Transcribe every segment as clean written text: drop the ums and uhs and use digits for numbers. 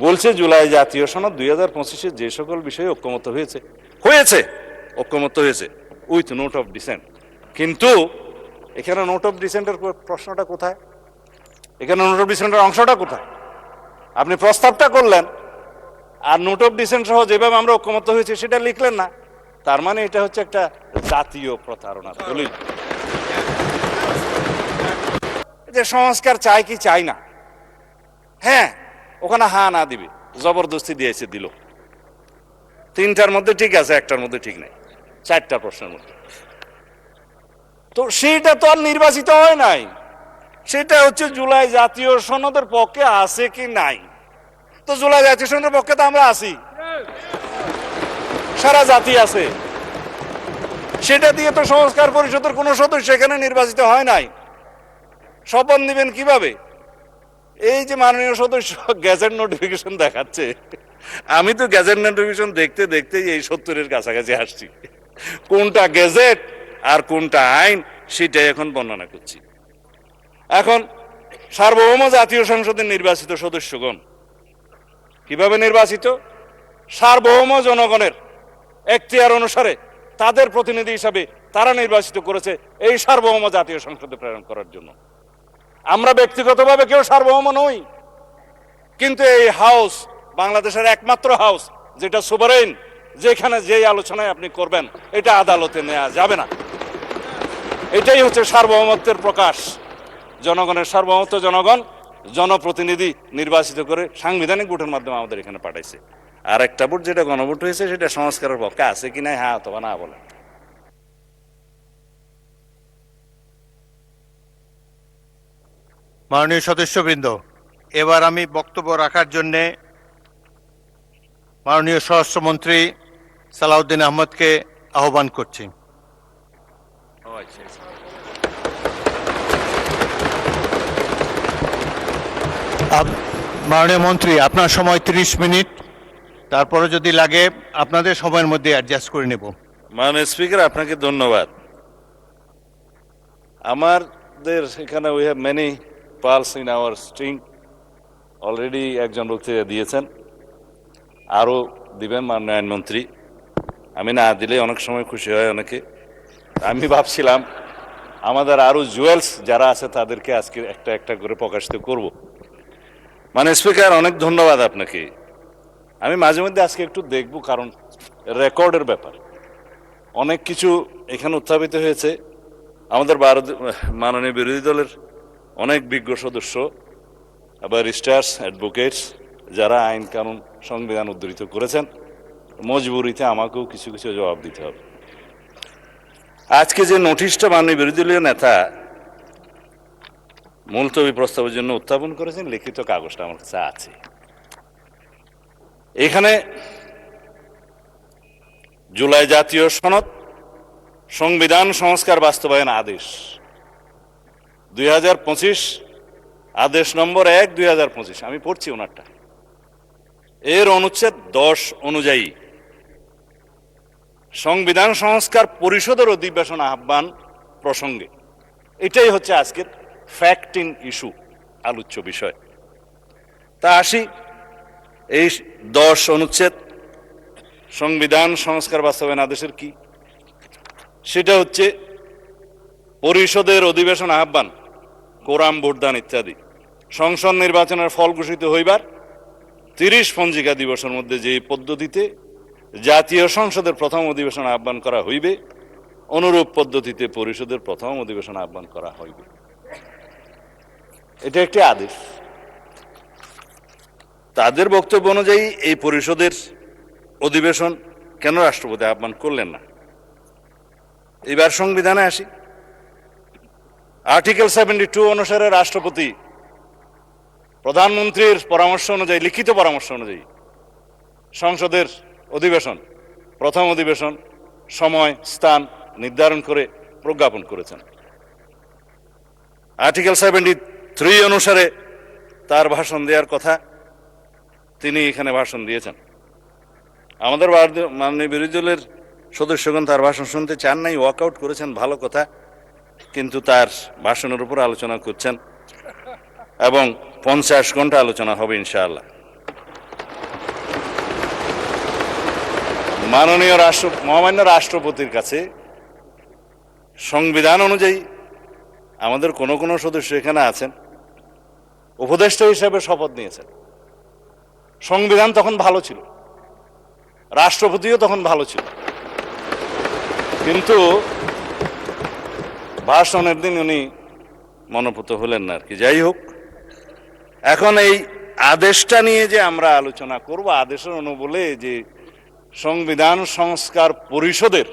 বলছে জুলাই জাতীয় সনদ 2025-এ যে সকল বিষয়ে ঐক্যমত্য হয়েছে উইথ নোট অফ ডিসেন্ট। কিন্তু এখানে নোট অফ ডিসেন্টের প্রশ্নটা কোথায়? এখানে নোট অফ ডিসেন্টের অংশটা কোথায়? আপনি প্রস্তাবটা করলেন আর নোট অফ ডিসেন্ট সহ যেভাবে আমরা ঐক্যমত্য হয়েছে সেটা লিখলেন না। তার মানে এটা হচ্ছে একটা জাতীয় প্রতারণার দলিল যে সংস্কার চাই কি চাই না। হ্যাঁ, ওখানে হা না দিবে, জবরদস্তি দিয়েছে, দিল। তিনটার মধ্যে ঠিক আছে, একটার মধ্যে ঠিক নাই, চারটা প্রশ্নের মধ্যে। তো সেইটা তো আর নির্বাচিত হয় নাই, সেটা হচ্ছে জুলাই জাতীয় সনদের পক্ষে আছে কি নাই। তো জুলাই জাতীয় সনদের পক্ষে তো আমরা আছি, সারা জাতি আছে। সেটা দিয়ে তো সংস্কার পরিষদের কোন সদস্য এখানে নির্বাচিত হয় নাই। শপথ নিবেন কিভাবে? এই যে মাননীয় সদস্য গ্যাজেট নোটিফিকেশন দেখাচ্ছে, আমি তো গ্যাজেট নোটিফিকেশন দেখতে দেখতে এই 70-এর কাছাকাছি আসছি। কোনটা গ্যাজেট আর কোনটা আইন সেটাই এখন বর্ণনা করছি। এখন সার্বভৌম জাতীয় সংসদের নির্বাচিত সদস্যগণ কিভাবে নির্বাচিত? সার্বভৌম জনগণের এখতিয়ার অনুসারে তাদের প্রতিনিধি হিসাবে তারা নির্বাচিত করেছে এই সার্বভৌম জাতীয় সংসদে প্রেরণ করার জন্য। আমরা ব্যক্তিগতভাবে কেউ সার্বভৌম নই, কিন্তু এই হাউস বাংলাদেশের একমাত্র হাউস যেটা সুভারেইন, যেখানে যেই আলোচনায় আপনি করবেন এটা আদালতে নেওয়া যাবে না। এটাই হচ্ছে সার্বভৌমত্বের প্রকাশ। জনগণের সার্বভৌমত্ব, জনগণ জনপ্রতিনিধি নির্বাচিত করে সাংবিধানিক ভোটের মাধ্যমে আমাদের এখানে পাঠাইছে। আর একটা ভোট যেটা গণভোট হয়েছে সেটা সংস্কারের পক্ষে আছে কি নাই, হ্যাঁ অথবা না বলেন। মাননীয় সদস্যবৃন্দ, এবার আমি বক্তব্য রাখার জন্যে মাননীয় স্বরাষ্ট্রমন্ত্রী সালাউদ্দিন আহমদকে আহ্বান করছি। মাননীয় মন্ত্রী, আপনার সময় 30 মিনিট, তারপরে যদি লাগে আপনাদের সময়ের মধ্যে অ্যাডজাস্ট করে নেব। মাননীয় স্পিকার, আপনাকে ধন্যবাদ। আমাদের এখানে we have many pulse in our string. Already একজন বক্তৃতা দিয়েছেন, আরও দিবেন মাননীয় আইনমন্ত্রী। আমি না দিলে অনেক সময় খুশি হয় অনেকে। আমি ভাবছিলাম আমাদের আরও জুয়েলস যারা আছে তাদেরকে আজকে একটা একটা করে প্রকাশিত করব। মানে স্পিকার, অনেক ধন্যবাদ আপনাকে। আমি মাঝে মধ্যে আজকে একটু দেখব, কারণ রেকর্ডের ব্যাপার অনেক কিছু এখানে উত্থাপিত হয়েছে। আমাদের মাননীয় বিরোধী দলের অনেক বিজ্ঞ সদস্য, ব্যারিস্টার্স, অ্যাডভোকেটস যারা আইন কানুন সংবিধান উদ্ধৃত করেছেন, মজবুরিতে আমাকেও কিছু কিছু জবাব দিতে হবে। আজকে যে নোটিশটা মাননীয় বিরোধী দলীয় নেতা মুলতবি প্রস্তাবের জন্য উত্থাপন করেছেন, লিখিত কাগজটা আমার কাছে আছে। এখানে জুলাই জাতীয় সনদ সংবিধান সংস্কার বাস্তবায়ন আদেশ 2025, আদেশ নম্বর 1/2025, আমি পড়ছি ওনারটা। এর অনুচ্ছেদ 10 অনুযায়ী সংবিধান সংস্কার পরিষদের অধিবেশন আহ্বান প্রসঙ্গে, এটাই হচ্ছে আজকের ফ্যাক্টিং ইস্যু, আলোচ্য বিষয়। তা আসি, এই 10 অনুচ্ছেদ সংবিধান সংস্কার বাস্তবায়ন আদেশের কি? সেটা হচ্ছে পরিষদের অধিবেশন আহ্বান, কোরাম, ভোটদান ইত্যাদি সংসদ নির্বাচনের ফল ঘোষিত হইবার 30 পঞ্জিকা দিবসের মধ্যে যে পদ্ধতিতে জাতীয় সংসদের প্রথম অধিবেশন আহ্বান করা হইবে, অনুরূপ পদ্ধতিতে পরিষদের প্রথম অধিবেশন আহ্বান করা হইবে। এটা একটি আদেশ। তাদের বক্তব্য অনুযায়ী এই পরিষদের অধিবেশন কেন রাষ্ট্রপতি আহ্বান করলেন না? এবার সংবিধানে আসি। আর্টিকেল 72 অনুসারে রাষ্ট্রপতি প্রধানমন্ত্রীর পরামর্শ অনুযায়ী, লিখিত পরামর্শ অনুযায়ী সংসদের অধিবেশন, প্রথম অধিবেশন, সময় স্থান নির্ধারণ করে প্রজ্ঞাপন করেছেন। আর্টিকেল 73 অনুসারে তার ভাষণ দেওয়ার কথা, তিনি এখানে ভাষণ দিয়েছেন। আমাদের মাননীয় বিরোধী দলের সদস্যগণ তার ভাষণ শুনতে চান নাই, ওয়াকআউট করেছেন, ভালো কথা, কিন্তু তার ভাষণের উপর আলোচনা করছেন এবং 50 ঘন্টা আলোচনা হবে ইনশাআল্লাহ। মাননীয় মহামান্য রাষ্ট্রপতির কাছে সংবিধান অনুযায়ী আমাদের কোন কোন সদস্য এখানে আছেন উপদেষ্টা হিসেবে শপথ নিয়েছেন। সংবিধান তখন ভালো ছিল, রাষ্ট্রপতিও তখন ভালো ছিল, কিন্তু ভাষণের দিন উনি মনোপুত হলেন না আর কি। যাই হোক, এখন এই আদেশটা নিয়ে যে আমরা আলোচনা করব, আদেশের অনুবলে যে সংবিধান সংস্কার পরিষদের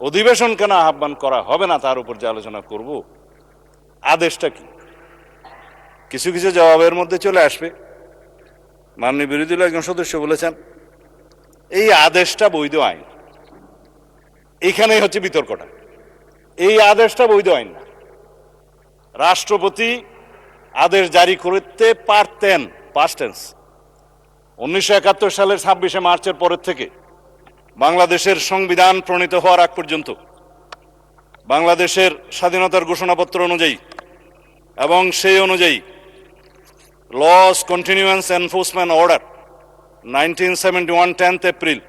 অধিবেশন কেন আহ্বান করা হবে না তার উপর যে আলোচনা করব, আদেশটা কি, কিছু কিছু জবাবের মধ্যে চলে আসবে। মাননীয় বিরোধী দলের একজন সদস্য বলেছেন এই আদেশটা বৈধ আইন। এখানেই হচ্ছে বিতর্কটা। এই আদেশটা বৈধ আইন না। রাষ্ট্রপতি আদেশ জারি করতে পারতেন, পাস্ট টেন্স। 1971 সালের 26শে মার্চের পরের থেকে বাংলাদেশের সংবিধান প্রণীত হওয়ার আগ পর্যন্ত বাংলাদেশের স্বাধীনতার ঘোষণাপত্র অনুযায়ী এবং সেই অনুযায়ী laws continuance enforcement order 1971 10th April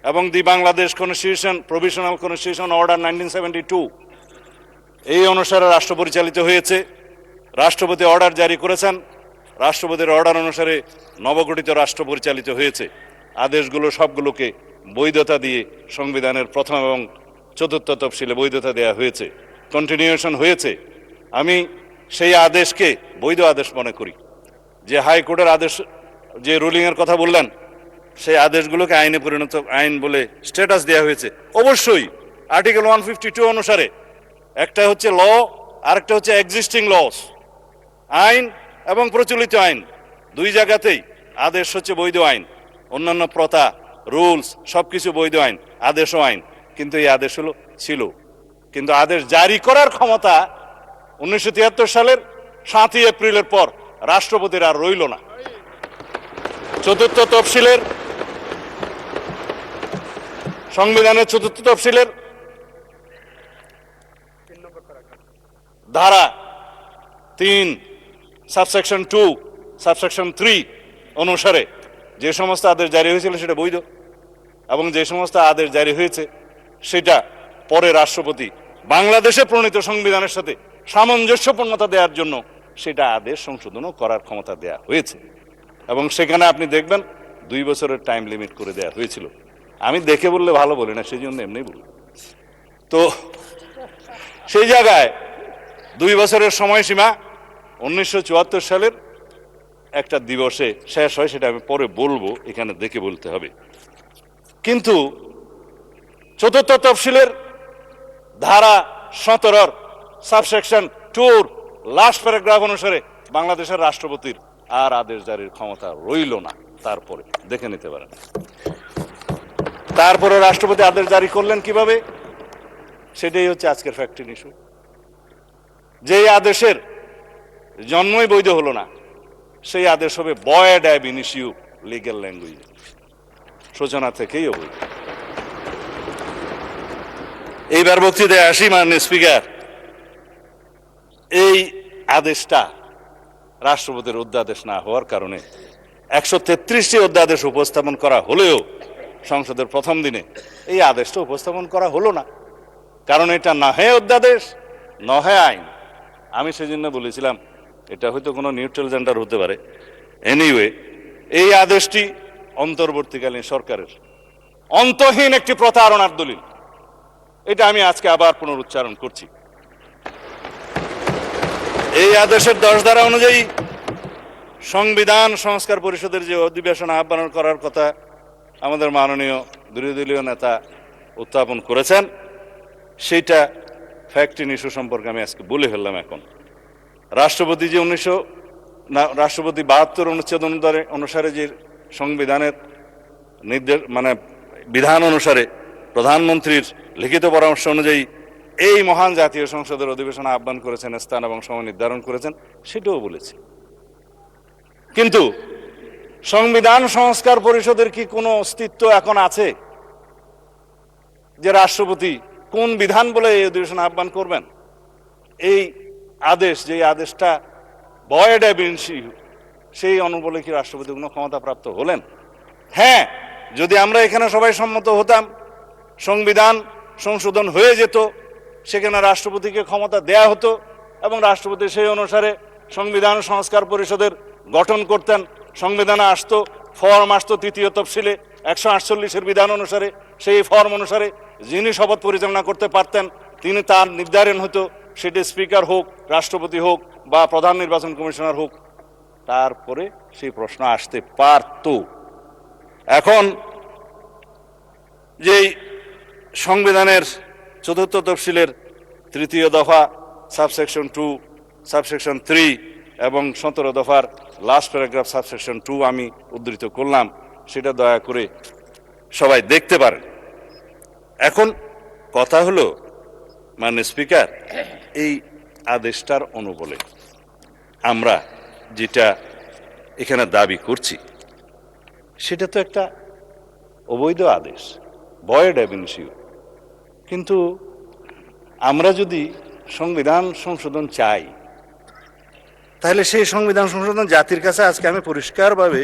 এবং the Bangladesh constitution provisional constitution order 1972 এই অনুসারে রাষ্ট্র পরিচালিত হয়েছে। রাষ্ট্রপতি অর্ডার জারি করেছেন, রাষ্ট্রপতির অর্ডার অনুসারে নবগঠিত রাষ্ট্র পরিচালিত হয়েছে। আদেশগুলো সবগুলোকে বৈধতা দিয়ে সংবিধানের প্রথম এবং চতুর্থ তফসিলে বৈধতা দেওয়া হয়েছে, কন্টিনিউশন হয়েছে। আমি সেই আদেশকে বৈধ আদেশ মনে করি। যে হাইকোর্টের আদেশ, যে রুলিংয়ের কথা বললেন, সেই আদেশগুলোকে আইনে পরিণত আইন বলে স্ট্যাটাস দেওয়া হয়েছে। অবশ্যই আর্টিকেল 152 অনুসারে একটা হচ্ছে ল, আরেকটা হচ্ছে এক্সিস্টিং লস, আইন এবং প্রচলিত আইন, দুই জায়গাতেই আদেশ হচ্ছে বৈধ আইন। অন্যান্য প্রথা, রুলস সবকিছু বৈধ আইন, আদেশও আইন। কিন্তু এই আদেশ ছিল, কিন্তু আদেশ জারি করার ক্ষমতা 1973 সালের 7ই এপ্রিলের পর রাষ্ট্রপতির আর রইল না। চতুর্থ তফসিলের সংবিধানের চতুর্থ তফসিলের ধারা 3 সাবসেকশন 2 সাবসেকশন 3 অনুসারে যে সমস্ত আদেশ জারি হয়েছিল সেটা বৈধ, এবং যে সমস্ত আদেশ জারি হয়েছে সেটা পরে রাষ্ট্রপতি বাংলাদেশে প্রণীত সংবিধানের সাথে সামঞ্জস্যপূর্ণতা দেওয়ার জন্য সেটা আদেশ সংশোধনও করার ক্ষমতা দেয়া হয়েছে। এবং সেখানে আপনি দেখবেন 2 বছরের টাইম লিমিট করে দেয়া হয়েছিল। আমি দেখে বললে ভালো বলি না, সেই জন্য এমনি বলি। তো সেই জায়গায় 2 বছরের সময়সীমা 1974 সালের একটা দিবসে শেষ হয়, সেটা আমি পরে বলবো, এখানে দেখে বলতে হবে। কিন্তু চতুর্থ তফসিলের ধারা 17 সাবসেকশন 2 লাস্ট প্যারাগ্রাফ অনুসারে বাংলাদেশের রাষ্ট্রপতির আর আদেশ জারির ক্ষমতা রইল না। তারপরে দেখে নিতে পারেন। তারপরে রাষ্ট্রপতি আদেশ জারি করলেন কিভাবে, সেটাই হচ্ছে আজকের ফ্যাক্ট ইস্যু। যেই আদেশের জন্মই বৈধ হলো না, সেই আদেশ হবে ভয়েড অ্যাব ইনিশিও লিগ্যাল ল্যাঙ্গুয়েজ, সূচনা থেকেই অবৈধ। এইবার বক্তৃতায় আসি। মাননীয় স্পিকার, এই আদেশটা রাষ্ট্রপতির অধ্যাদেশ না হওয়ার কারণে 133টি অধ্যাদেশ উপস্থাপন করা হলেও সংসদের প্রথম দিনে এই আদেশটা উপস্থাপন করা হলো না, কারণ এটা না হয় অধ্যাদেশ, না হয় আইন। আমি সেজন্য বলেছিলাম এটা হয়তো কোনো নিউট্রাল জেন্ডার হতে পারে। এনিওয়ে, এই আদেশটি অন্তর্বর্তীকালীন সরকারের অন্তহীন একটি প্রতারণার দলিল। এটা আমি আজকে আবার পুনরুচ্চারণ করছি। এই আদেশের 10 ধারা অনুযায়ী সংবিধান সংস্কার পরিষদের যে অধিবেশন আহ্বান করার কথা আমাদের মাননীয় বিরোধী দলীয় নেতা উত্থাপন করেছেন, সেইটা ফ্যাক্ট ইস্যু সম্পর্কে আমি আজকে বলে ফেললাম। এখন রাষ্ট্রপতি যে রাষ্ট্রপতি 72 অনুচ্ছেদ অনুসারে যে সংবিধানের নির্দেশ বিধান অনুসারে প্রধানমন্ত্রীর লিখিত পরামর্শ অনুযায়ী এই মহান জাতীয় সংসদের অধিবেশন আহ্বান করেছেন, স্থান এবং সময় নির্ধারণ করেছেন, সেটাও বলেছি। কিন্তু সংবিধান সংস্কার পরিষদের কি কোনো অস্তিত্ব এখন আছে যে রাষ্ট্রপতি কোন বিধান বলে এই অধিবেশন আহ্বান করবেন? এই আদেশ, যে আদেশটা ভয়েড অ্যাব ইনিশিও, সেই অনুবলে কি রাষ্ট্রপতি কোনো ক্ষমতা প্রাপ্ত হলেন? হ্যাঁ, যদি আমরা এখানে সবাই সম্মত হতাম, সংবিধান সংশোধন হয়ে যেত, সেখানে রাষ্ট্রপতিকে ক্ষমতা দেয়া হতো এবং রাষ্ট্রপতি সেই অনুসারে সংবিধান সংস্কার পরিষদের গঠন করতেন। সংবিধানে আসতো, ফর্ম আসতো তৃতীয় তফসিলে 148-এর বিধান অনুসারে, সেই ফর্ম অনুসারে যিনি শপথ পরিচালনা করতে পারতেন তিনি, তার নির্ধারণ হতো, সেটি স্পিকার হোক, রাষ্ট্রপতি হোক বা প্রধান নির্বাচন কমিশনার হোক, তারপরে সেই প্রশ্ন আসতে পারত। এখন যেই সংবিধানের চতুর্থ তফসিলের তৃতীয় দফা সাবসেকশন 2, সাবসেকশন 3 এবং 17 দফার লাস্ট প্যারাগ্রাফ সাবসেকশন 2 আমি উদ্ধৃত করলাম, সেটা দয়া করে সবাই দেখতে পারেন। এখন কথা হলো, মাননীয় স্পিকার, এই আদেশটার অনুবলে আমরা যেটা এখানে দাবি করছি সেটা তো একটা অবৈধ আদেশ, ভয়েড অ্যাব ইনিশিও। কিন্তু আমরা যদি সংবিধান সংশোধন চাই, তাহলে সেই সংবিধান সংশোধন জাতির কাছে আজকে আমি পরিষ্কারভাবে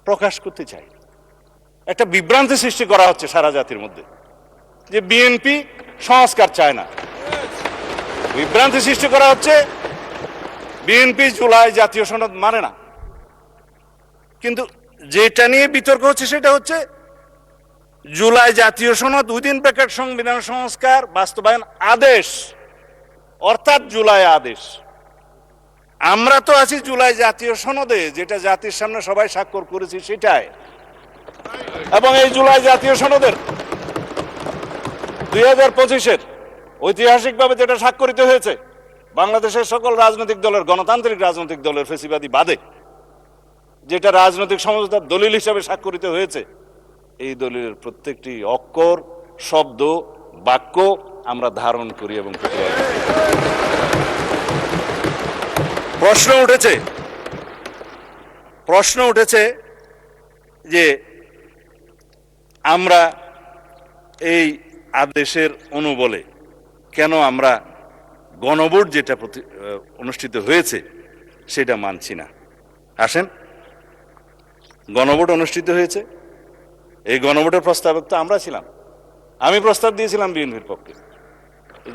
প্রকাশ করতে চাই। একটা বিভ্রান্তি সৃষ্টি করা হচ্ছে সারা জাতির মধ্যে যে বিএনপি সংস্কার চায় না। বিভ্রান্তি সৃষ্টি করা হচ্ছে বিএনপি জুলাই জাতীয় সনদ মানে না। কিন্তু যেটা নিয়ে বিতর্ক হচ্ছে সেটা হচ্ছে জুলাই জাতীয় সনদ উইদিন ব্র্যাকেট সংবিধান সংস্কার বাস্তবায়ন আদেশ, অর্থাৎ জুলাই আদেশ। আমরা তো আছি জুলাই জাতীয় সনদে, যেটা জাতির সামনে সবাই স্বাক্ষর করেছি সেটাই। এবং এই জুলাই জাতীয় সনদের 2025-এর ঐতিহাসিকভাবে যেটা স্বাক্ষরিত হয়েছে বাংলাদেশের সকল রাজনৈতিক দলের, গণতান্ত্রিক রাজনৈতিক দলের ফেসিবাদী বাদে, যেটা রাজনৈতিক সমঝোতার দলিল হিসাবে স্বাক্ষরিত হয়েছে, এই দলিলের প্রত্যেকটি অক্ষর, শব্দ, বাক্য আমরা ধারণ করি এবং প্রশ্ন উঠেছে যে আমরা এই আদেশের অনুবলে কেন আমরা গণভোট যেটা অনুষ্ঠিত হয়েছে সেটা মানছি না। আসেন, গণভোট অনুষ্ঠিত হয়েছে, এই গণভোটের প্রস্তাবক তো আমরা ছিলাম। আমি প্রস্তাব দিয়েছিলাম বিএনপির পক্ষে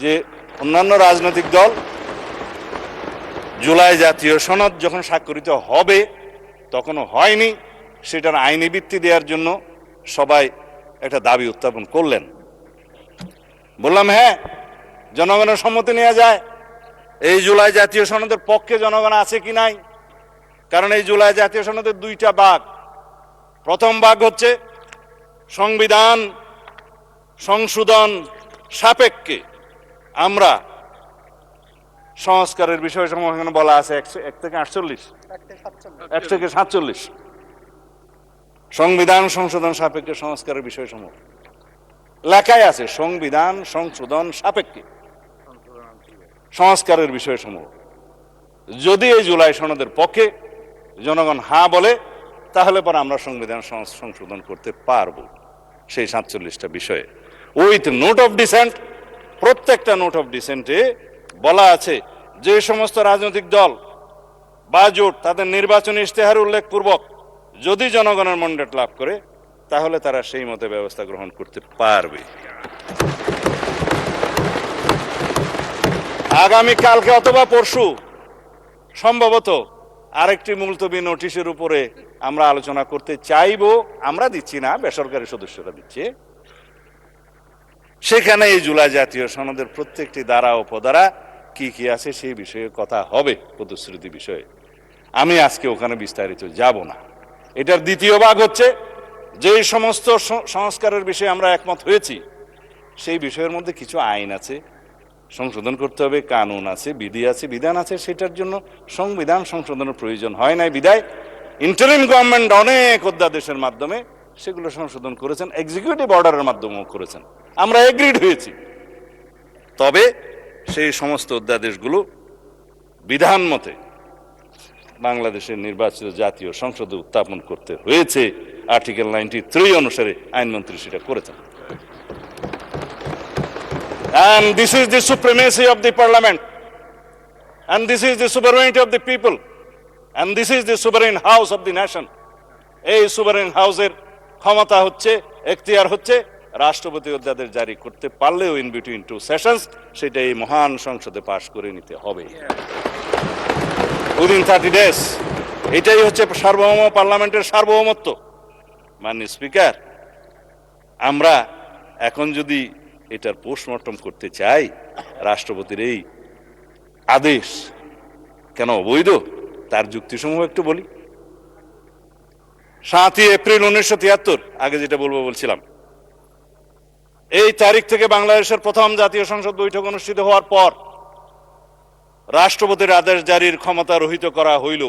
যে অন্যান্য রাজনৈতিক দল জুলাই জাতীয় সনদ যখন স্বাক্ষরিত হবে, তখনও হয়নি, সেটার আইনি ভিত্তি দেওয়ার জন্য সবাই একটা দাবি উত্থাপন করলেন। বললাম হ্যাঁ, জনগণের সম্মতি নেওয়া যায়। এই জুলাই জাতীয় সনদের পক্ষে জনগণ আছে কি নাই? কারণ এই জুলাই জাতীয় সনদের দুইটা ভাগ। প্রথম ভাগ হচ্ছে সংবিধান সংশোধন সাপেক্ষে আমরা সংস্কারের বিষয়সমূহ এখানে বলা আছে 1 থেকে 47 সংবিধান সংশোধন সাপেক্ষে সংস্কারের বিষয়সমূহ লেখাই আছে। সংবিধান সংশোধন সাপেক্ষে সংস্কারের বিষয়সমূহ যদি এই জুলাই সনদের পক্ষে জনগণ হ্যাঁ বলে, তাহলে পরে আমরা সংবিধান সংশোধন করতে পারবো সেই 47টা বিষয়ে। উইথ নোট অফ ডিসেন্ট, প্রত্যেকটা নোট অফ ডিসেন্টে বলা আছে যে সমস্ত রাজনৈতিক দল বা জোট তাদের নির্বাচনী ইশতেহার উল্লেখপূর্বক যদি জনগণের ম্যান্ডেট লাভ করে, তাহলে তারা সেই মতে ব্যবস্থা গ্রহণ করতে পারবে। আগামী কালকে অথবা পরশু সম্ভবত আরেকটি মুলতবি নোটিশের উপরে আমরা আলোচনা করতে চাইব। আমরা দিচ্ছি না, বেসরকারি সদস্যরা দিচ্ছে। সেখানে এই জুলাই জাতীয় সনদের প্রত্যেকটি ধারা ও উপধারা কি কি আছে সেই বিষয়ে কথা হবে, প্রতিশ্রুতি বিষয়ে। আমি আজকে ওখানে বিস্তারিত যাব না। এটার দ্বিতীয় ভাগ হচ্ছে যে সমস্ত সংস্কারের বিষয়ে আমরা একমত হয়েছি, সেই বিষয়ের মধ্যে কিছু আইন আছে সংশোধন করতে হবে, কানুন আছে, বিধি আছে, বিধান আছে, সেটার জন্য সংবিধান সংশোধনের প্রয়োজন হয় নাই বিধায় ইন্টারিম গভর্নমেন্ট অনেক অধ্যাদেশের মাধ্যমে সেগুলো সংশোধন করেছেন, এক্সিকিউটিভ অর্ডারের মাধ্যমেও করেছেন। আমরা এগ্রিড হয়েছি। তবে সেই সমস্ত অধ্যাদেশগুলো বিধান মতে বাংলাদেশের নির্বাচিত জাতীয় সংসদে উত্থাপন করতে হয়েছে। আর্টিকেল 93 অনুসারে আইনমন্ত্রী সেটা করেছেন। And this is the supremacy of the parliament, and this is the sovereignty of the people, and this is the sovereign house of the nation. এই সুভারেন হাউসের ক্ষমতা হচ্ছে, এখতিয়ার হচ্ছে রাষ্ট্রপতি অধ্যাদেশ জারি করতে পারলেও ইন বিটুইন টু সেশনস সেটা এই মহান সংসদে পাশ করে নিতে হবে উইদিন 30 ডেজ। এটাই হচ্ছে সার্বভৌম পার্লামেন্টের সার্বভৌমত্ব। মাননীয় স্পিকার, আমরা এখন যদি এটার পোস্টমর্টম করতে চাই, রাষ্ট্রপতির এই আদেশ কেন অবৈধ তার যুক্তিসমূহ একটু বলি। 7ই এপ্রিল 1973, আগে যেটা বলছিলাম, এই তারিখ থেকে বাংলাদেশের প্রথম জাতীয় সংসদ বৈঠক অনুষ্ঠিত হওয়ার পর রাষ্ট্রপতির আদেশ জারির ক্ষমতা রহিত করা হইল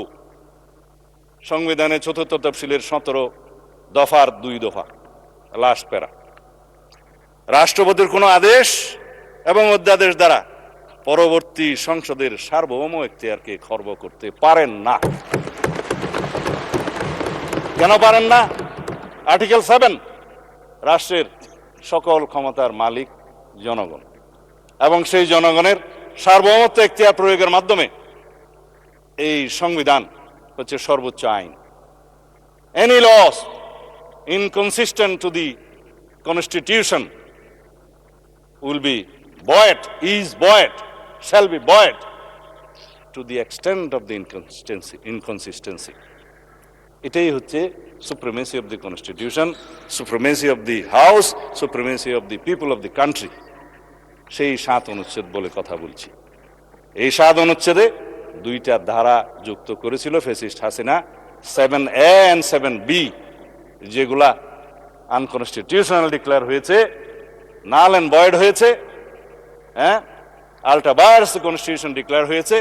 সংবিধানে 4th তফসিলের 17 দফার 2 দফা, লাস্ট প্যারা। রাষ্ট্রপতির কোনো আদেশ এবং অধ্যাদেশ দ্বারা পরবর্তী সংসদের সার্বভৌম এখতিয়ারকে খর্ব করতে পারেন না। কেন পারেন না? আর্টিকেল 7, রাষ্ট্রের সকল ক্ষমতার মালিক জনগণ, এবং সেই জনগণের সার্বভৌমত্ব এখতিয়ার প্রয়োগের মাধ্যমে এই সংবিধান হচ্ছে সর্বোচ্চ আইন। Any laws inconsistent to the constitution will be buoyed, is buoyed, shall be buoyed to the extent of the inconsistency. এটাই হচ্ছে supremacy of the constitution, supremacy of the house, supremacy of the people of the country. সেই 7 অনুচ্ছেদ বলে কথা বলছি। এই 7 অনুচ্ছেদে 2টা ধারা যুক্ত করেছিল fascist Hasina, 7A and 7B, যেগুলা আনকনস্টিটিউশনাল ডিক্লেয়ার হয়েছে, নাল এন্ড ভয়েড হয়েছে, আল্টা ভায়ার্স কনস্টিটিউশন ডিক্লেয়ার হয়েছে,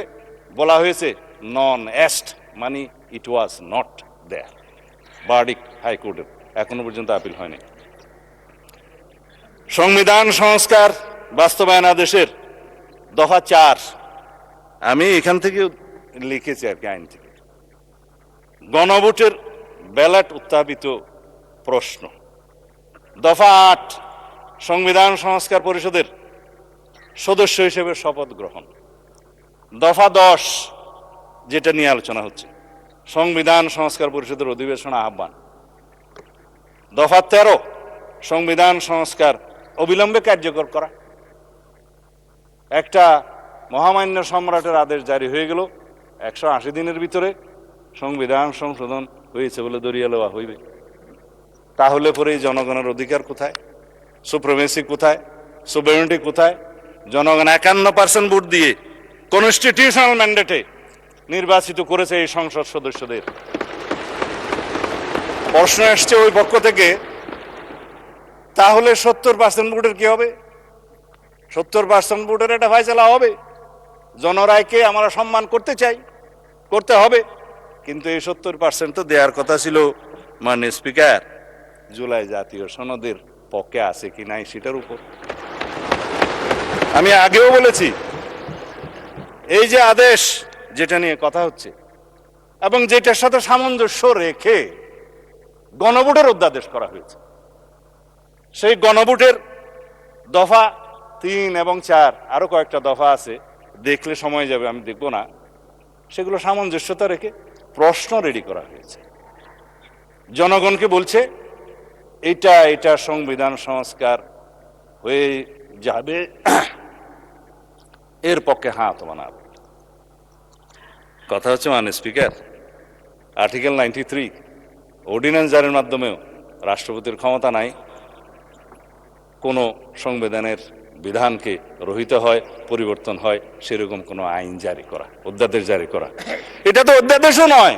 বলা হয়েছে নন এস্ট, মানে ইট ওয়াজ নট দেয়ার। ভার্ডিক্ট হাইকোর্টের এখনো পর্যন্ত আপিল হয়নি। সংবিধান সংস্কার বাস্তবায়ন আদেশের দফা 4, আমি এখান থেকে লিখেছি আর কি, আইন থেকে। গণভোটের ব্যালট উত্থাপিত প্রশ্ন। দফা 8, সংবিধান সংস্কার পরিষদের সদস্য হিসেবে শপথ গ্রহণ। দফা 10, যেটা নিয়ে আলোচনা হচ্ছে, সংবিধান সংস্কার পরিষদের অধিবেশন আহ্বান। দফা 13, সংবিধান সংস্কার অবিলম্বে কার্যকর করা। একটা মহামান্য সম্রাটের আদেশ জারি হয়ে গেল, 180 দিনের ভিতরে সংবিধান সংশোধন হয়েছে বলে ধরিয়া লওয়া হইবে। তাহলে পরে জনগণের অধিকার কোথায়? সুপ্রিমেসি কোথায়? সুভেরেনিটি কোথায়? জনগণ 51% ভোট দিয়ে কনস্টিটিউশনাল ম্যান্ডেটে নির্বাচিত করেছে এই সংসদ সদস্যদের। প্রশ্ন আসছে ওই পক্ষ থেকে, তাহলে 70% ভোটের কি হবে? 70% ভোটের একটা ফয়সালা হবে। জনরায়কে আমরা সম্মান করতে চাই, করতে হবে, কিন্তু এই 70% তো দেওয়ার কথা ছিল মাননীয় স্পিকার জুলাই জাতীয় সনদের পক্ষে আছে কি নাই সেটার উপর। আমি আগেও বলেছি, এই যে আদেশ যেটা নিয়ে কথা হচ্ছে এবং যেটার সাথে সামঞ্জস্য রেখে গণভোটের অধ্যাদেশ করা হয়েছে, সেই গণভোটের দফা 3 এবং 4, আরো কয়েকটা দফা আছে, দেখলে সময় যাবে, আমি দেখব না। সেগুলো সামঞ্জস্যতা রেখে প্রশ্ন রেডি করা হয়েছে। জনগণকে বলছে এটা সংবিধান সংস্কার হয়ে যাবে, এর পক্ষে হাত বানাবে। কথা হচ্ছে মাননীয় স্পিকার, আর্টিকেল 93 অর্ডিন্যান্স জারির মাধ্যমেও রাষ্ট্রপতির ক্ষমতা নাই কোনো সংবিধানের বিধানকে রহিত হয়, পরিবর্তন হয় সেরকম কোনো আইন জারি করা, অধ্যাদেশ জারি করা। এটা তো অধ্যাদেশও নয়,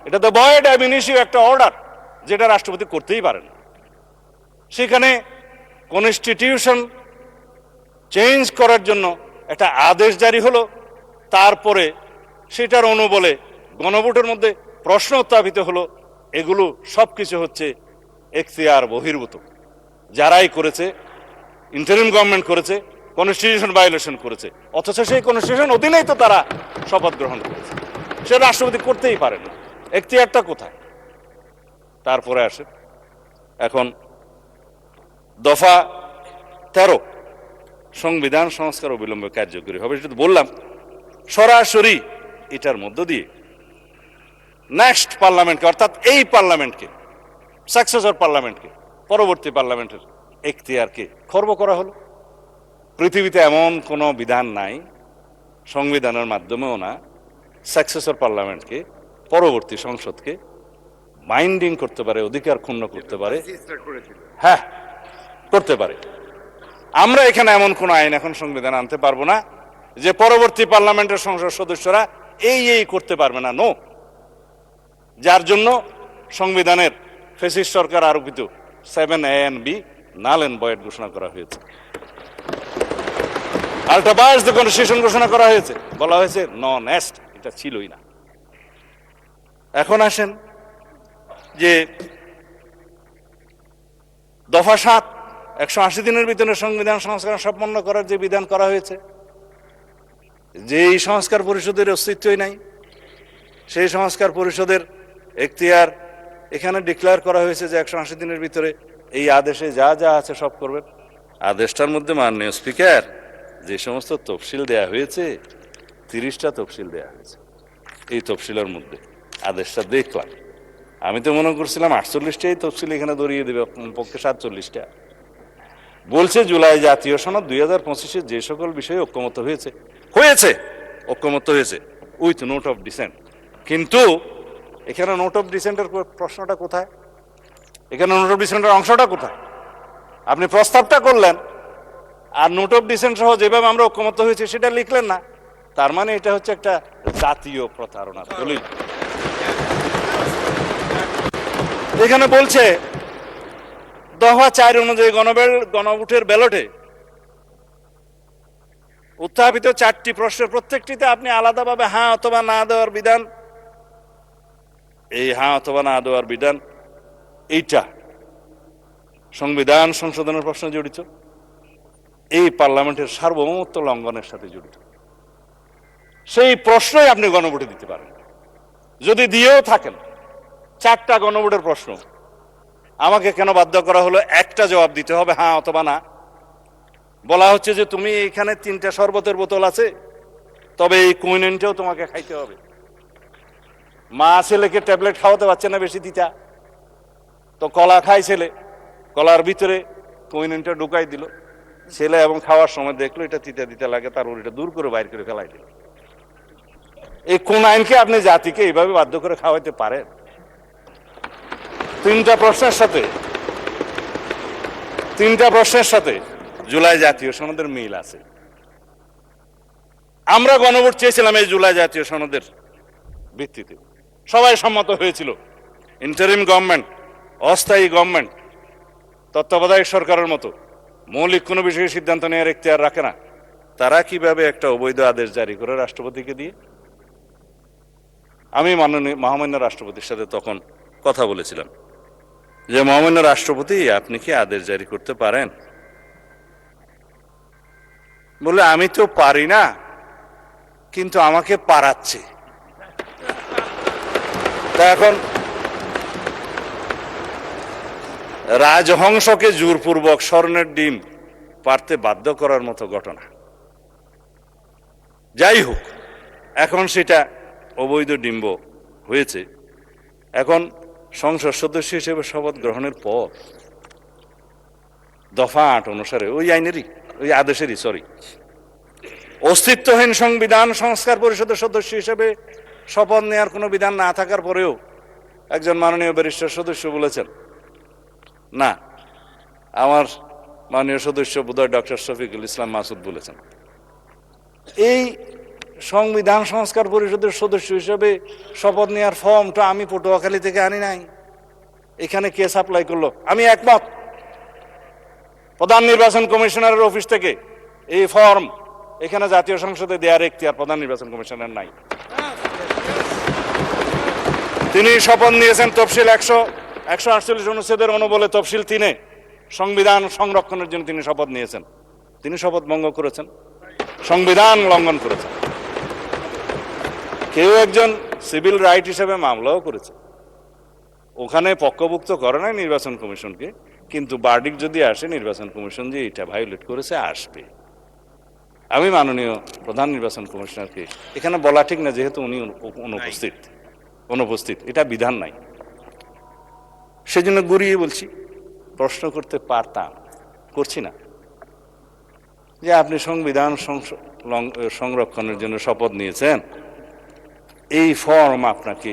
এটা তো ভয়েড অ্যাব ইনিশিও একটা অর্ডার, যেটা রাষ্ট্রপতি করতেই পারেন। সেখানে কনস্টিটিউশন চেঞ্জ করার জন্য একটা আদেশ জারি হলো, তারপরে সেটার অনুবলে গণভোটের মধ্যে প্রশ্ন উত্থাপিত হলো। এগুলো সবকিছু হচ্ছে এখতিয়ার বহির্ভূত। যারাই করেছে, ইন্টারিম গভর্নমেন্ট করেছে, কনস্টিটিউশন ভায়োলেশন করেছে, অথচ সেই কনস্টিটিউশন অধীনেই তো তারা শপথ গ্রহণ করেছে। সে রাষ্ট্রপতি করতেই পারে না, এখতিয়ারটা কোথায়? তারপরে আসে এখন দফা 13, সংবিধান সংস্কার অবিলম্বে কার্যকরী হবে। সেটা তো বললাম, সরাসরি এটার মধ্য দিয়ে নেক্সট পার্লামেন্টকে, অর্থাৎ এই পার্লামেন্টকে, সাকসেসর পার্লামেন্টকে, পরবর্তী পার্লামেন্টের এখতিয়ারকে খর্ব করা হলো। পৃথিবীতে এমন কোনো বিধান নাই, সংবিধানের মাধ্যমেও না, সাকসেসর পার্লামেন্টকে, পরবর্তী সংসদকে বাইন্ডিং করতে পারে, অধিকার ক্ষুণ্ণ করতে পারে। হ্যাঁ, করতে পারে। আমরা এখানে এমন কোন আইন এখন সংবিধান আনতে পারবো না যে পরবর্তী পার্লামেন্টের সংসদ সদস্যরা এই করতে পারবে না। নো, যার জন্য সংবিধানের ফ্যাসিস্ট সরকার আরোপিত 7A and B null and void ঘোষণা করা হয়েছে, আল্ট্রা বায়াস দ্য কনস্টিটিউশন ঘোষণা করা হয়েছে, বলা হয়েছে নন এস্ট, এটা ছিলই না। এখন আসেন যে দফা 7, 180 দিনের ভিতরে সংবিধান সংস্কার সম্পন্ন করার যে বিধান করা হয়েছে, যে এই সংস্কার পরিষদের অস্তিত্বই নাই, সেই সংস্কার পরিষদের এখতিয়ার এখানে ডিক্লেয়ার করা হয়েছে যে 180 দিনের ভিতরে এই আদেশে যা যা আছে সব করবেন। আদেশটার মধ্যে মাননীয় স্পিকার যে সমস্ত তফসিল দেয়া হয়েছে, 30টা তফসিল দেয়া হয়েছে। এই তফসিলের মধ্যে আদেশটা দেখলাম, আমি তো মনে করছিলাম 48টাই তফসিল এখানে ধরিয়ে দেবে, পক্ষে 47টা। বলছে জুলাই জাতীয় সনদ 2025-এ যে সকল বিষয়ে ঐক্যমত হয়েছে, ঐক্যমত হয়েছে উইথ নোট অফ ডিসেন্ট। কিন্তু এখানে নোট অফ ডিসেন্টের প্রশ্নটা কোথায়? এখানে নোট অফ ডিসেন্টের অংশটা কোথায়? আপনি প্রস্তাবটা করলেন আর নোট অফ ডিসেন্ট সহ যেভাবে আমরা ঐক্যমত হয়েছে সেটা লিখলেন না। তার মানে এটা হচ্ছে একটা জাতীয় প্রতারণার দলিল। এখানে বলছে দফা 4 অনুযায়ী গণভোটের ব্যালটে উত্থাপিত 4টি প্রশ্নের প্রত্যেকটিতে আপনি আলাদাভাবে হ্যাঁ অথবা না দেওয়ার বিধান, এই হ্যাঁ অথবা না দেওয়ার বিধান এইটা সংবিধান সংশোধনের প্রশ্ন জড়িত, এই পার্লামেন্টের সার্বভৌমত্ব লঙ্ঘনের সাথে জড়িত। সেই প্রশ্নই আপনি গণভোটে দিতে পারেন। যদি দিয়েও থাকেন 4টা গণভোটের প্রশ্ন, আমাকে কেন বাধ্য করা হলো একটা জবাব দিতে হবে হ্যাঁ অথবা না? বলা হচ্ছে যে তুমি এখানে 3টা শরবতের বোতল আছে, তবে এই কুইনেনটাও তোমাকে খাইতে হবে। মা ছেলেকে ট্যাবলেট খাওয়াতে পারছে না বেশি তিতা, তো কলা খাই ছেলে, কলার ভিতরে কুইনেনটা ঢুকাই দিল ছেলে, এবং খাওয়ার সময় দেখলো এটা তিতা তিতা লাগে, তার ওটা দূর করে বাইর করে ফেলাই দিল। এই কোন আইনকে আপনি জাতিকে এইভাবে বাধ্য করে খাওয়াইতে পারেন? 3টা প্রশ্নের সাথে জুলাই জাতীয় সনদের মিল আছে। আমরা গণভোট চেয়েছিলাম এই জুলাই জাতীয় সনদের ভিত্তিতে, সবাই সম্মত হয়েছিল। ইন্টারিম গভর্নমেন্ট, অস্থায়ী গভর্নমেন্ট, তত্ত্বাবধায়ক সরকারের মতো মৌলিক কোনো বিষয়ে সিদ্ধান্ত নেওয়ার এখতিয়ার রাখে না। তারা কিভাবে একটা অবৈধ আদেশ জারি করে রাষ্ট্রপতিকে দিয়ে? আমি মহামান্য রাষ্ট্রপতির সাথে তখন কথা বলেছিলাম যে মহামান্য রাষ্ট্রপতি, আপনি কি আদেশ জারি করতে পারেন? বলে আমি তো পারি না, কিন্তু আমাকে পারাচ্ছে। তা এখন রাজহংসকে জোরপূর্বক স্বর্ণের ডিম পারতে বাধ্য করার মতো ঘটনা। যাই হোক, এখন সেটা অবৈধ ডিম্ব হয়েছে। এখন সংসদ সদস্য হিসেবে শপথ গ্রহণের পর দফা 8 অনুসারে ওই আইনেরই, ওই আদেশেরই অস্তিত্বহীন সংবিধান সংস্কার পরিষদের সদস্য হিসেবে শপথ নেওয়ার কোনো বিধান না থাকার পরেও একজন মাননীয় ব্যারিস্টার সদস্য বলেছেন, না, আমার মাননীয় সদস্য বোধহয় ডক্টর শফিকুল ইসলাম মাসুদ বলেছেন, এই সংবিধান সংস্কার পরিষদের সদস্য হিসেবে শপথ নেওয়ার ফর্মটা আমি পটুয়াখালী থেকে আনি নাই, এখানে কে সাপ্লাই করলো? আমি একমত, প্রধান নির্বাচন কমিশনারের অফিস থেকে এই ফর্ম এখানে জাতীয় সংসদে দেওয়ার এখতিয়ার প্রধান নির্বাচন কমিশনার নাই। তিনি শপথ নিয়েছেন তফসিল 148 অনুচ্ছেদের অনুবলে তফসিল 3-এ সংবিধান সংরক্ষণের জন্য তিনি শপথ নিয়েছেন। তিনি শপথ ভঙ্গ করেছেন, সংবিধান লঙ্ঘন করেছেন। কেউ একজন সিভিল রাইট হিসেবে মামলাও করেছে, ওখানে পক্ষভুক্ত করে নাই নির্বাচন কমিশনকে, কিন্তু বার্ডিক যদি আসে নির্বাচন কমিশন যে এটা ভায়োলেট করেছে আসবে। আমি মাননীয় প্রধান নির্বাচন কমিশনারকে এখানে বলা ঠিক না, যেহেতু উনি অনুপস্থিত, অনুপস্থিত, এটা বিধান নাই। সেজন্য ঘুরিয়ে বলছি, প্রশ্ন করতে পারতাম, করছি না, যে আপনি সংবিধান সংরক্ষণের জন্য শপথ নিয়েছেন, এই ফর্ম আপনাকে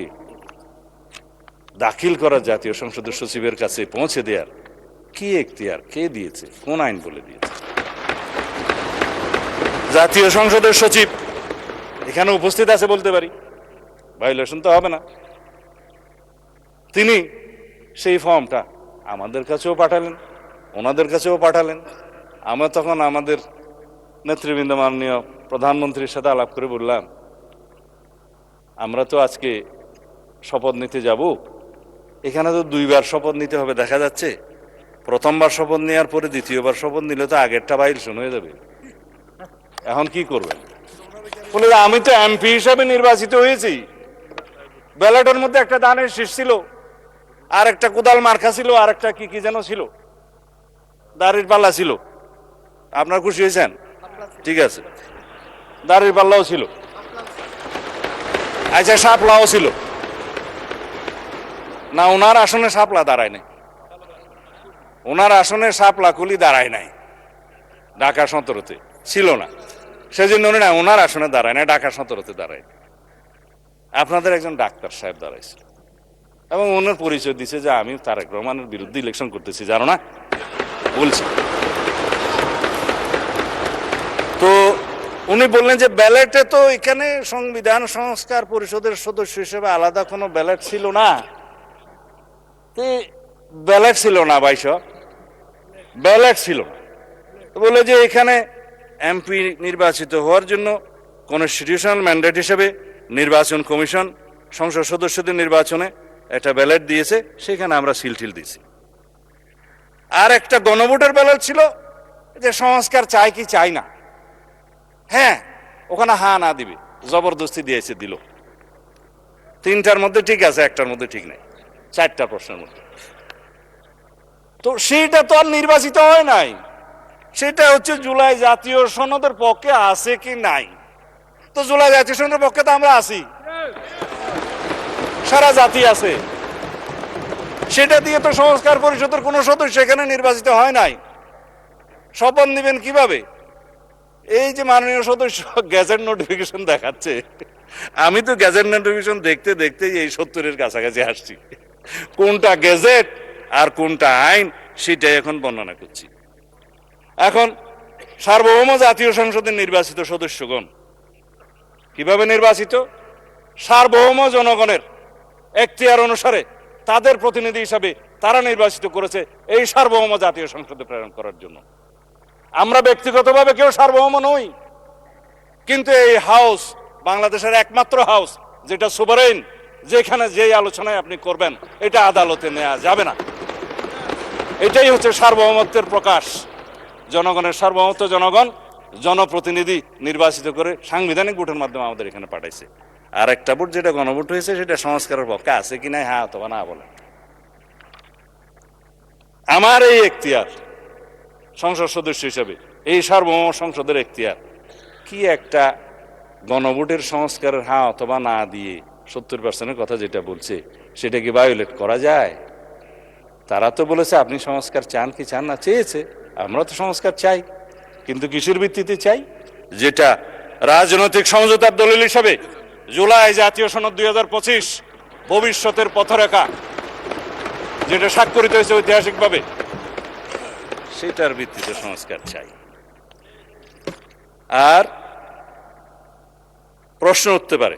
দাখিল করা জাতীয় সংসদের সচিবের কাছে পৌঁছে দেওয়ার কি এখতিয়ার কে দিয়েছে, কোন আইন বলে দিয়েছে? জাতীয় সংসদের সচিব এখানে উপস্থিত আছে বলতে পারি, ভায়োলেশন তো হবে না। তিনি সেই ফর্মটা আমাদের কাছেও পাঠালেন, ওনাদের কাছেও পাঠালেন। আমরা তখন আমাদের নেতৃবৃন্দ মাননীয় প্রধানমন্ত্রীর সাথে আলাপ করে বললাম, আমরা তো আজকে শপথ নিতে যাব, এখানে তো দুইবার শপথ নিতে হবে, দেখা যাচ্ছে প্রথমবার শপথ নেওয়ার পরে দ্বিতীয়বার শপথ নিলে তো আগেরটা ভায়োলেশন হয়ে যাবে, এখন কি করবেন? বলে আমি তো এমপি হিসাবে নির্বাচিত হয়েছি, ব্যালটের মধ্যে একটা ধানের শীষ ছিল, আর একটা কোদাল মার্কা ছিল, আর একটা কি কি যেন ছিল, দাড়ির পাল্লা ছিল। আপনার খুশি হয়েছেন? ঠিক আছে, দাড়ির পাল্লাও ছিল, আচ্ছা শাপলাও ছিল না? ওনার আসনে শাপলা দাঁড়ায় নাই, ওনার আসনে শাপলা কুলি দাঁড়ায় নাই, ঢাকা 17-তে ছিল না, সেজন্য উনি না ওনার আসনে দাঁড়ায় না, ঢাকা 17-তে দাঁড়ায়। আপনাদের একজন ডাক্তার সাহেব দাঁড়াইছিল এবং ওনার পরিচয় দিছে যে আমি তারেক রহমানের বিরুদ্ধে ইলেকশন করতেছি, জানো না? বলছি তো উনি বললেন যে ব্যালটে তো এখানে সংবিধান সংস্কার পরিষদের সদস্য হিসেবে আলাদা কোনো ব্যালট ছিল না। ব্যালট ছিল না ভাইস, ব্যালট ছিল না। বলে যে এখানে এমপি নির্বাচিত হওয়ার জন্য কনস্টিটিউশনাল ম্যান্ডেট হিসেবে নির্বাচন কমিশন সংসদ সদস্যদের নির্বাচনে একটা ব্যালট দিয়েছে, সেখানে আমরা সিলটিল দিয়েছি। আর একটা গণভোটের ব্যালট ছিল যে সংস্কার চাই কি চাই না, হ্যাঁ ওখানে হা না দিবে, জবরদস্তি দিয়েছে, দিল। তিনটার মধ্যে ঠিক আছে, একটার মধ্যে ঠিক নাই, চারটা প্রশ্নের মধ্যে। তো সেইটা তো আর নির্বাচিত হয় নাই, সেটা হচ্ছে জুলাই জাতীয় সনদের পক্ষে আছে কি নাই। তো জুলাই জাতীয় সনদের পক্ষে তো আমরা আছি, সারা জাতি আছে, সেটা দিয়ে তো সংস্কার পরিষদের কোন সদস্য এখানে নির্বাচিত হয় নাই। শপথ নিবেন কিভাবে? এই যে মাননীয় সদস্য গ্যাজেট নোটিফিকেশন দেখাচ্ছে, আমি তো গ্যাজেট নোটিফিকেশন দেখতে দেখতে এই 70-এর কাছাকাছি আসছি, কোনটা গ্যাজেট আর কোনটা আইন সেটাই এখন বর্ণনা করছি। এখন সার্বভৌম জাতীয় সংসদের নির্বাচিত সদস্যগণ কিভাবে নির্বাচিত? সার্বভৌম জনগণের এখতিয়ার অনুসারে তাদের প্রতিনিধি হিসাবে তারা নির্বাচিত করেছে এই সার্বভৌম জাতীয় সংসদে প্রেরণ করার জন্য। আমরা ব্যক্তিগতভাবে কেউ সার্বভৌম নই, কিন্তু এই হাউস বাংলাদেশের একমাত্র হাউস যেটা সুভারেন, যেখানে যেই আলোচনায় আপনি করবেন এটা আদালতে নেওয়া যাবে না। এটাই হচ্ছে সার্বভৌমত্বের প্রকাশ। জনগণের সার্বভৌমত্ব, জনগণ জনপ্রতিনিধি নির্বাচিত করে সাংবিধানিক ভোটের মাধ্যমে আমাদের এখানে পাঠাইছে। আর একটা ভোট যেটা গণভোট হয়েছে সেটা সংস্কারের পক্ষে আছে কি নাই, হ্যাঁ অথবা না বলেন। আমার এই এখতিয়ার সংসদ সদস্য হিসেবে, এই সার্বভৌম সংসদের এখতিয়ার কি একটা গণভোটের সংস্কারের হ্যাঁ অথবা না দিয়ে 70%-এর কথা যেটা বলছে সেটা কি ভায়োলেট করা যায়? তারা তো বলেছে আপনি সংস্কার চান কি চান না, চেয়েছে, আমরা তো সংস্কার চাই, কিন্তু কিসের ভিত্তিতে চাই? যেটা রাজনৈতিক সমঝোতার দলিল হিসাবে জুলাই জাতীয় সনদ 2025 ভবিষ্যতের পথরেখা যেটা স্বাক্ষরিত হয়েছে ঐতিহাসিকভাবে, সেটার ভিত্তিতে সংস্কার চাই। আর প্রশ্ন উঠতে পারে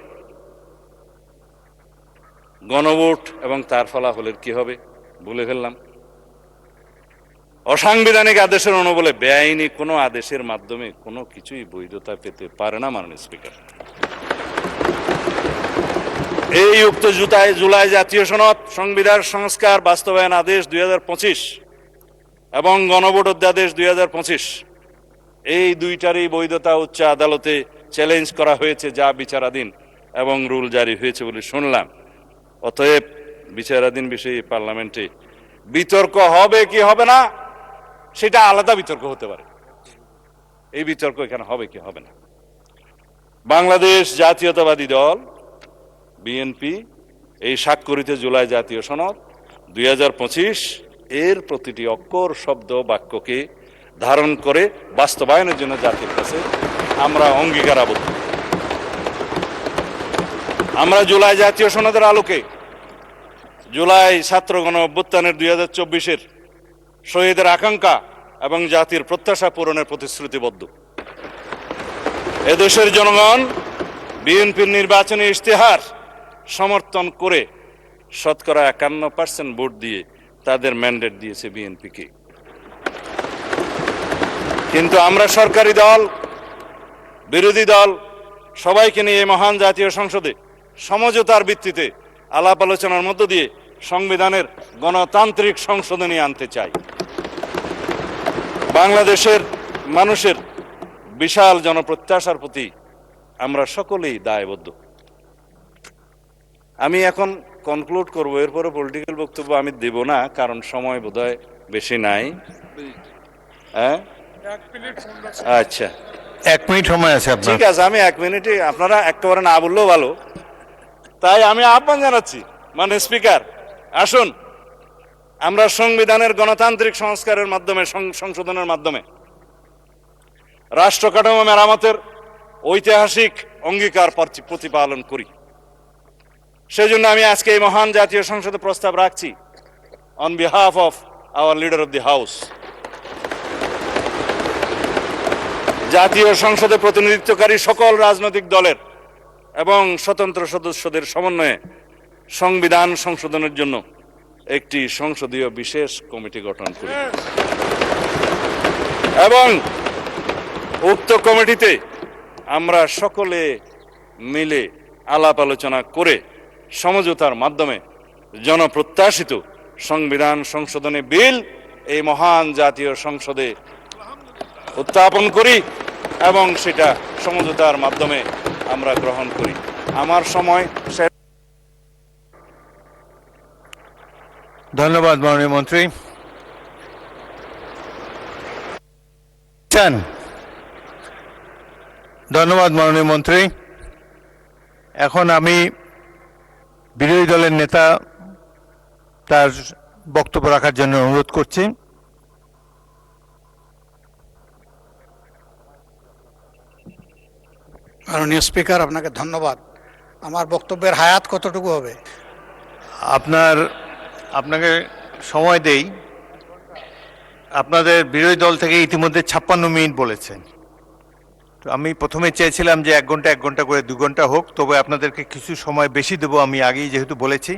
গণভোট এবং তার ফলাফলের কি হবে? বলে ফেললাম, অসাংবিধানিক আদেশের অনুবলে বেআইনি কোনো আদেশের মাধ্যমে কোনো কিছুই বৈধতা পেতে পারে না মাননীয় স্পিকার। এই উক্ত জুলাই জাতীয় সনদ, সংবিধান সংস্কার বাস্তবায়ন আদেশ 2025 এবং গণভোট অধ্যাদেশ 2025, এই দুইটারই বৈধতা উচ্চ আদালতে চ্যালেঞ্জ করা হয়েছে, যা বিচারাধীন এবং রুল জারি হয়েছে বলে শুনলাম। অতএব বিচারাধীন বিষয়ে পার্লামেন্টে বিতর্ক হবে কি হবে না সেটা আলাদা বিতর্ক হতে পারে, এই বিতর্ক এখানে হবে কি হবে না। বাংলাদেশ জাতীয়তাবাদী দল বিএনপি এই স্বাক্ষরিত জুলাই জাতীয় সনদ 2025 এর প্রতিটি অক্ষর শব্দ বাক্যকে ধারণ করে বাস্তবায়নের জন্য জাতির কাছে আমরা অঙ্গীকারাবদ্ধ। আমরা জুলাই জাতীয় সনদের আলোকে জুলাই ছাত্র গণ অভ্যুত্থানের 2024-এর শহীদের আকাঙ্ক্ষা এবং জাতির প্রত্যাশা পূরণের প্রতিশ্রুতিবদ্ধ। এদেশের জনগণ বিএনপির নির্বাচনী ইশতেহার সমর্থন করে শতকরা 51% ভোট দিয়ে তাদের ম্যান্ডেট দিয়েছে বিএনপিকে। কিন্তু আমরা সরকারি দল, বিরোধী দল সবাইকে নিয়ে এই মহান জাতীয় সংসদে সমঝোতার ভিত্তিতে আলাপ আলোচনার মধ্য দিয়ে সংবিধানের গণতান্ত্রিক সংশোধনী আনতে চাই। বাংলাদেশের মানুষের বিশাল জনপ্রত্যাশার প্রতি আমরা সকলেই দায়বদ্ধ। আমি এখন কনক্লুড করব, এরপরে পলিটিক্যাল বক্তব্য আমি দেব না, কারণ সময় বোধহয় বেশি নাই। হ্যাঁ, আচ্ছা, 1 মিনিট সময় আছে আপনার। ঠিক আছে, আমি 1 মিনিটে, আপনারা একেবারে না বললেও ভালো, তাই আমি আহ্বান জানাচ্ছি মানে স্পিকার, আসুন আমরা সংবিধানের গণতান্ত্রিক সংস্কারের মাধ্যমে, সংশোধনের মাধ্যমে রাষ্ট্র কাঠামো মেরামতের ঐতিহাসিক অঙ্গীকার প্রতিপালন করি। সেজন্য আমি আজকে এই মহান জাতীয় সংসদে প্রস্তাব রাখছি on behalf of our leader of the house. জাতীয় সংসদে প্রতিনিধিত্বকারী সকল রাজনৈতিক দলের এবং স্বতন্ত্র সদস্যদের সমন্বয়ে সংবিধান সংশোধনের জন্য একটি সংসদীয় বিশেষ কমিটি গঠন করি এবং উক্ত কমিটিতে আমরা সকলে মিলে আলাপ আলোচনা করে সমঝোতার মাধ্যমে জনপ্রত্যাশিত সংবিধান সংশোধনী বিল এই মহান জাতীয় সংসদে উত্থাপন করি এবং সেটা সমঝোতার মাধ্যমে আমরা গ্রহণ করি। আমার সময় শেষ। ধন্যবাদ মাননীয় মন্ত্রী। ধন্যবাদ মাননীয় মন্ত্রী। এখন আমি বিরোধী দলের নেতা তার বক্তব্য রাখার জন্য অনুরোধ করছি। মাননীয় স্পিকার, আপনাকে ধন্যবাদ। আমার বক্তব্যের হায়াত কতটুকু হবে? আপনাকে সময় দেই। আপনাদের বিরোধী দল থেকে ইতিমধ্যে 56 মিনিট বলেছেন। তো আমি প্রথমে চেয়েছিলাম যে 1 ঘন্টা 1 ঘন্টা করে 2 ঘন্টা হোক, তবে আপনাদেরকে কিছু সময় বেশি দেবো। আমি আগেই যেহেতু বলেছি,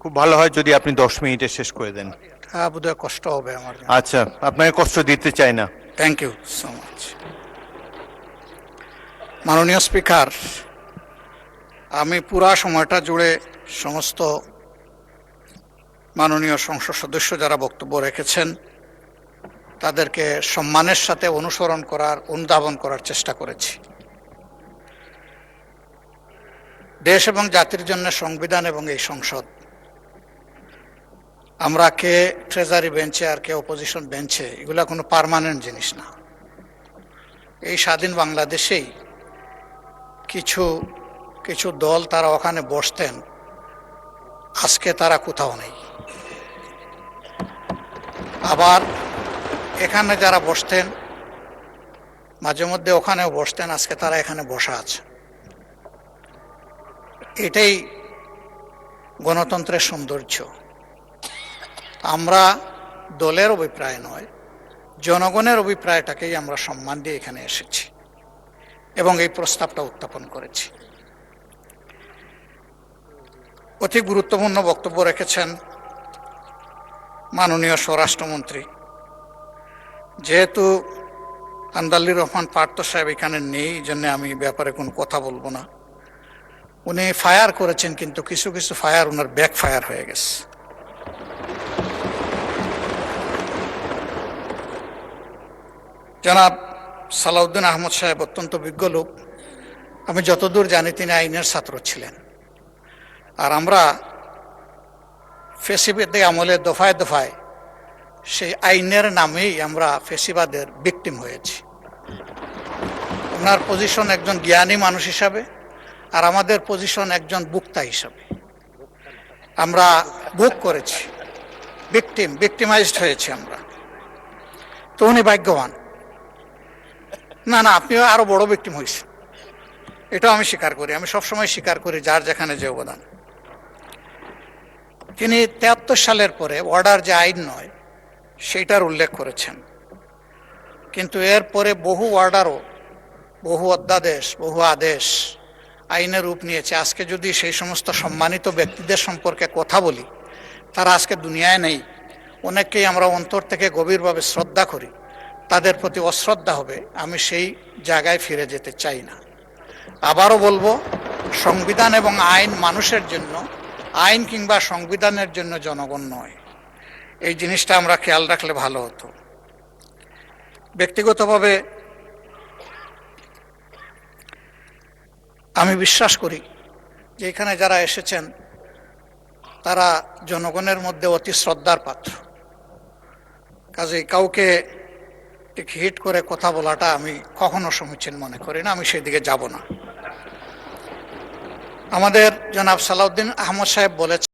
খুব ভালো হয় যদি আপনি 10 মিনিটে শেষ করে দেন। হ্যাঁ, বোধহয় কষ্ট হবে আমার। আচ্ছা, আপনাকে কষ্ট দিতে চাই না। Thank you so much. মাননীয় স্পিকার, আমি পুরা সময়টা জুড়ে সমস্ত মাননীয় সংসদ সদস্য যারা বক্তব্য রেখেছেন তাদেরকে সম্মানের সাথে অনুধাবন করার চেষ্টা করেছি। দেশ এবং জাতির জন্য সংবিধান এবং এই সংসদ, আমরা কে ট্রেজারি বেঞ্চে আর কে অপোজিশন বেঞ্চে, এগুলা কোনো পার্মানেন্ট জিনিস না। এই স্বাধীন বাংলাদেশেই কিছু দল তারা ওখানে বসতেন, আজকে তারা কোথাও নেই। আবার এখানে যারা বসতেন, মাঝে মধ্যে ওখানেও বসতেন, আজকে তারা এখানে বসা আছে। এটাই গণতন্ত্রের সৌন্দর্য। আমরা দলের অভিপ্রায় নয়, জনগণের অভিপ্রায়টাকেই আমরা সম্মান দিয়ে এখানে এসেছি এবং এই প্রস্তাবটা উত্থাপন করেছি। অতি গুরুত্বপূর্ণ বক্তব্য রেখেছেন মাননীয় স্বরাষ্ট্রমন্ত্রী। যেহেতু আন্দালির রহমান পার্থ সাহেব এখানে নেই, এই জন্য আমি ব্যাপারে কোনো কথা বলবো না। উনি ফায়ার করেছেন, কিন্তু কিছু কিছু ফায়ার ওনার ব্যাক ফায়ার হয়ে গেছে। জনাব সালাউদ্দিন আহমদ সাহেব অত্যন্ত বিজ্ঞ লোক। আমি যতদূর জানি তিনি আইনের ছাত্র ছিলেন। আর আমরা ফেসিবাদী আমলে দফায় দফায় সেই আইনের নামেই আমরা ফেসিবাদের ভিকটিম হয়েছি। ওনার পজিশন একজন জ্ঞানী মানুষ হিসাবে, আর আমাদের পজিশন একজন বক্তা হিসাবে। আমরা ভোগ করেছি, ভিক্টিমাইজড হয়েছি আমরা। তো উনি ভাগ্যবান। না না, আপনিও আরো বড় ভিক্টিম হয়েছেন, এটাও আমি স্বীকার করি। আমি সবসময় স্বীকার করি যার যেখানে যে অবদান। তিনি 73 সালের পরে অর্ডার যে আইন নয় সেইটার উল্লেখ করেছেন, কিন্তু এরপরে বহু অর্ডারও, বহু অধ্যাদেশ, বহু আদেশ আইনের রূপ নিয়েছে। আজকে যদি সেই সমস্ত সম্মানিত ব্যক্তিদের সম্পর্কে কথা বলি, তারা আজকে দুনিয়ায় নেই। অনেককেই আমরা অন্তর থেকে গভীরভাবে শ্রদ্ধা করি, তাদের প্রতি অশ্রদ্ধা হবে। আমি সেই জায়গায় ফিরে যেতে চাই না। আবারও বলবো, সংবিধান এবং আইন মানুষের জন্য, আইন কিংবা সংবিধানের জন্য জনগণ নয়। এই জিনিসটা আমরা খেয়াল রাখলে ভালো হতো। ব্যক্তিগতভাবে আমি বিশ্বাস করি যে এখানে যারা এসেছেন তারা জনগণের মধ্যে অতি শ্রদ্ধার পাত্র। কাজেই কাউকে ঠিক হিট করে কথা বলাটা আমি কখনো সমীচীন মনে করি না, আমি সেদিকে যাব না। আমাদের জনাব সালাউদ্দিন আহমদ সাহেব বলেছেন